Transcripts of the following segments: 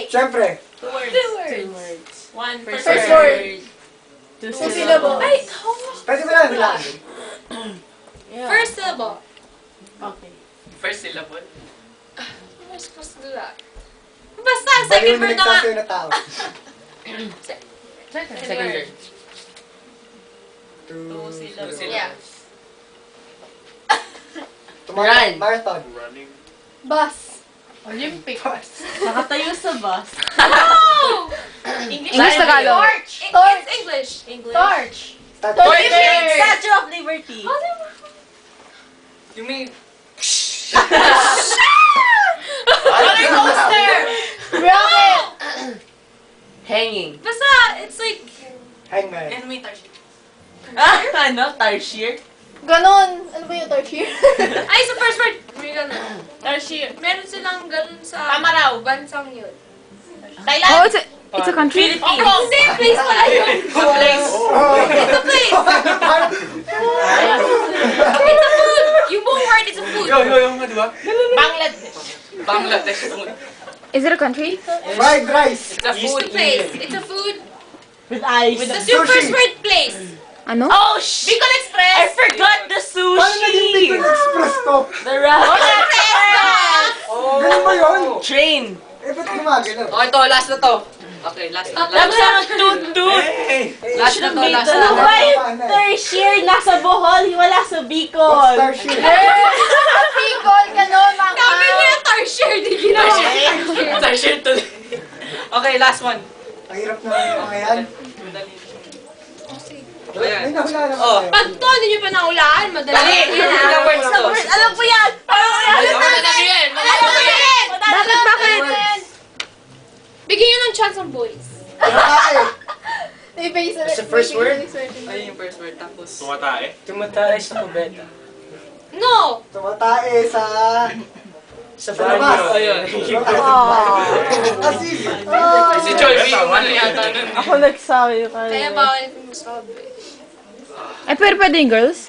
Okay. Siyempre. Two words. Two words. One First first word. word. Two Two syllables. syllables. Ay, Pwede ba lang hulaan? Yeah. first syllable. Okay. First syllable. How am I supposed to do that? Basta, second word na nga. Baliw na tao. Second word. Two syllables. Yeah. Run. Marathon. Running. Bus. Olympics. Nakatayo sa bus. Oh! English, Tagalog. Torch. It's English. English. Torch. Statue. Statue of Liberty. You mean... Roller coaster. Rocket. Hanging. Basta, it's like... Hangman. Enemy touch. Ano? Tarsier? Ganon. Ano ba yung torture? Ay, sa first word. May ganun. Meron silang ganun sa... Tamaraw. Bansang yun. Thailand. Oh, it's a country? Philippines. Hindi, place pala yun. Sa place. It's a place. It's a food. Yung buong word is a food. Yung nga, di ba? Bangladesh. Bangladesh food. Is it a country? Fried rice. It's a It's food. a place. It's a food. With ice. That's your Sushi. first word, place. Ano? Oh, Bicol Express! I forgot the sushi! Paano naging Bicol Express to? The Rocket Express! Ganun ba yun? Train! Eh, ba't gumagano? Okay, to. Last na to. Okay, last na. Tapos ang toot-toot! Last na to. Last Ano na. ba yung tertiary nasa Bohol, wala sa Bicol? Starship. Bicol, ganon, mga Sabi mo yung tertiary, di ginawa. Tertiary to. Okay, last one. Ang hirap na yung mga yan. May nahula naman Oh. tayo. Pag to, hindi nyo pa nahulaan. Madali. Dali. Ilang words to? Alam ko yan! Alam ko yan! Alam mo yan! Bakit? Bigyan nyo ng chance ang boys. What's the first word? Ayun yung first word. Tapos... Tumatae? Tumatae sa kubeta. No! Tumatae sa... Sa labas. Ayun. Kasi... Si Joy B. yung ano yata nun. Ako nagsabi ka. Kaya bawal yung masabi. Ay, pero pwede yung girls?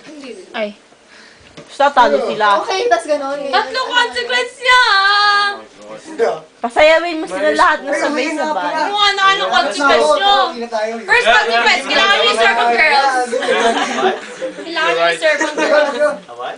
Hindi. Ay. Basta talo sila. Okay, tas ganon. Tatlong consequence niya! Hindi ah. Pasayawin mo sila lahat na sabay Ay, sabay. Ano nga na anong consequence nyo? First consequence, kailangan nyo i-serve ang girls. Kailangan nyo i-serve ang girls. Girls. What?